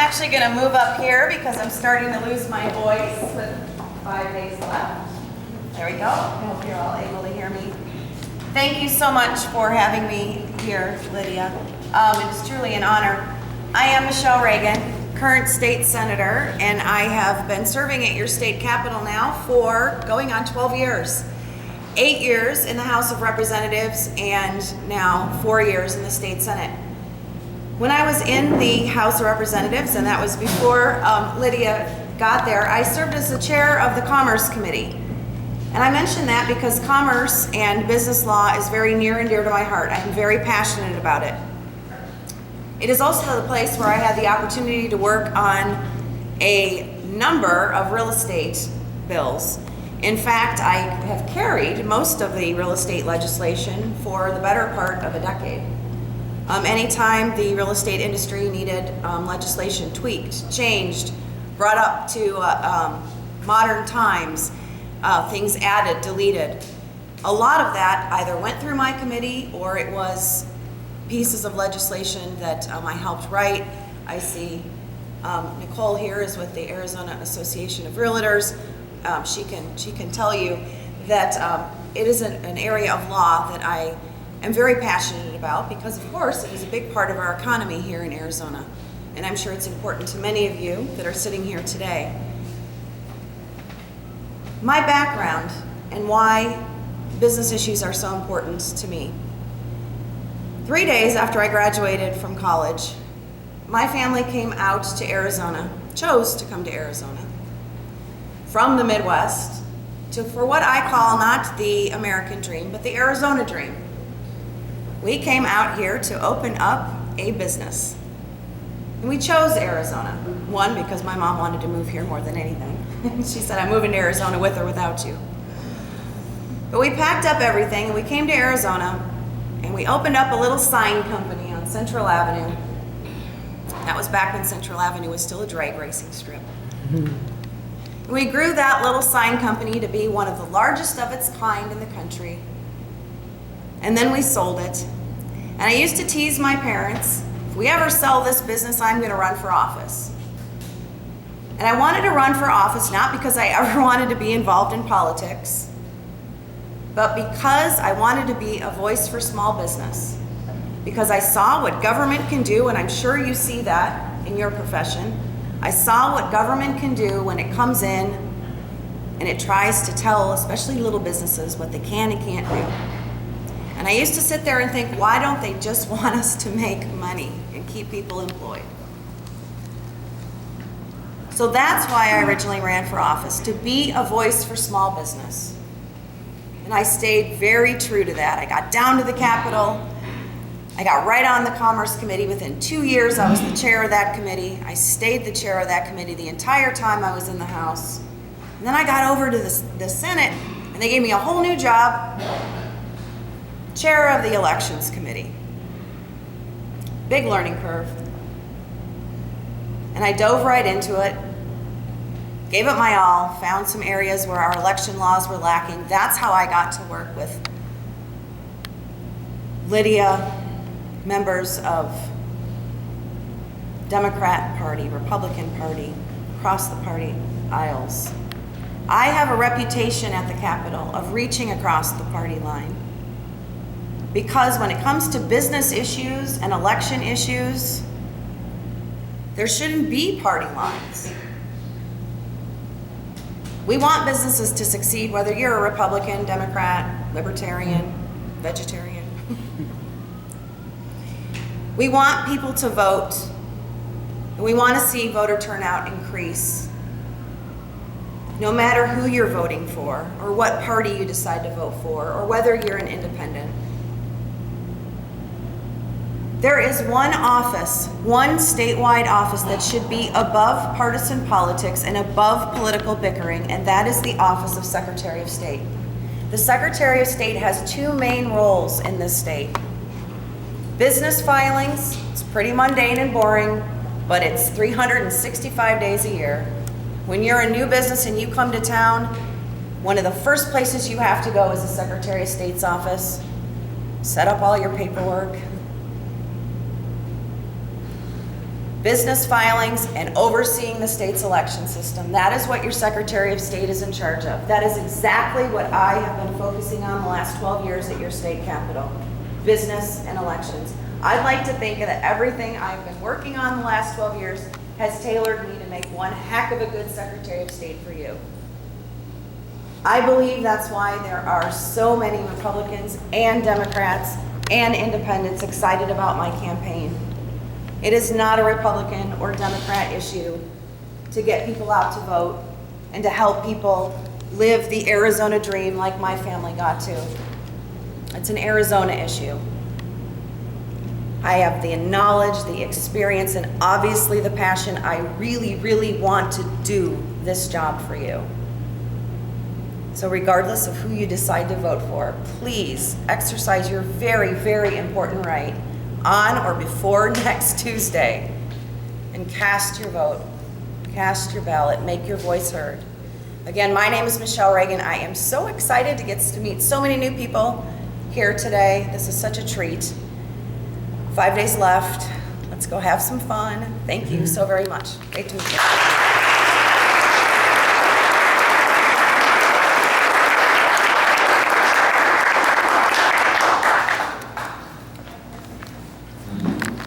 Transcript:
actually going to move up here because I'm starting to lose my voice with 5 days left. There we go. I hope you're all able to hear me. Thank you so much for having me here, Lydia. It is truly an honor. I am Michelle Reagan, current state senator, and I have been serving at your state capitol now for going on 12 years. 8 years in the House of Representatives and now 4 years in the state Senate. When I was in the House of Representatives, and that was before Lydia got there, I served as the chair of the Commerce Committee. And I mention that because commerce and business law is very near and dear to my heart. I am very passionate about it. It is also the place where I had the opportunity to work on a number of real estate bills. In fact, I have carried most of the real estate legislation for the better part of a decade. Anytime the real estate industry needed legislation tweaked, changed, brought up to modern times, things added, deleted. A lot of that either went through my committee or it was pieces of legislation that I helped write. I see Nicole here is with the Arizona Association of Realtors. She can tell you that it is an area of law that I am very passionate about because, of course, it is a big part of our economy here in Arizona. And I'm sure it's important to many of you that are sitting here today. My background and why business issues are so important to me. 3 days after I graduated from college, my family came out to Arizona, chose to come to Arizona, from the Midwest for what I call not the American dream, but the Arizona dream. We came out here to open up a business. And we chose Arizona. One, because my mom wanted to move here more than anything. She said, I'm moving to Arizona with or without you. But we packed up everything and we came to Arizona and we opened up a little sign company on Central Avenue. That was back when Central Avenue was still a drag racing strip. And we grew that little sign company to be one of the largest of its kind in the country. And then we sold it. And I used to tease my parents, if we ever sell this business, I'm going to run for office. And I wanted to run for office not because I ever wanted to be involved in politics, but because I wanted to be a voice for small business. Because I saw what government can do, and I'm sure you see that in your profession. I saw what government can do when it comes in and it tries to tell, especially little businesses, what they can and can't do. And I used to sit there and think, why don't they just want us to make money and keep people employed? So that's why I originally ran for office, to be a voice for small business. And I stayed very true to that. I got down to the Capitol. I got right on the Commerce Committee. Within 2 years, I was the chair of that committee. I stayed the chair of that committee the entire time I was in the House. And then I got over to the Senate, and they gave me a whole new job, chair of the Elections Committee. Big learning curve. And I dove right into it, gave it my all, found some areas where our election laws were lacking. That's how I got to work with Lydia, members of Democrat Party, Republican Party, across the party aisles. I have a reputation at the Capitol of reaching across the party line. Because when it comes to business issues and election issues, there shouldn't be party lines. We want businesses to succeed, whether you're a Republican, Democrat, Libertarian, Vegetarian. We want people to vote, and we want to see voter turnout increase. No matter who you're voting for, or what party you decide to vote for, or whether you're an independent. There is one office, one statewide office that should be above partisan politics and above political bickering, and that is the office of Secretary of State. The Secretary of State has two main roles in this state. Business filings, it's pretty mundane and boring, but it's 365 days a year. When you're a new business and you come to town, one of the first places you have to go is the Secretary of State's office, set up all your paperwork. business filings, and overseeing the state's election system. That is what your Secretary of State is in charge of. That is exactly what I have been focusing on the last 12 years at your state capitol, business and elections. I'd like to think that everything I've been working on the last 12 years has tailored me to make one heck of a good Secretary of State for you. I believe that's why there are so many Republicans and Democrats and independents excited about my campaign. It is not a Republican or Democrat issue to get people out to vote and to help people live the Arizona dream like my family got to. It's an Arizona issue. I have the knowledge, the experience, and obviously the passion. I really, really want to do this job for you. So regardless of who you decide to vote for, please exercise your very, very important right on or before next Tuesday and cast your vote, cast your ballot, make your voice heard. Again, my name is Michelle Reagan. I am so excited to get to meet so many new people here today. This is such a treat. 5 days left. Let's go have some fun. Thank you so very much. Great to meet you.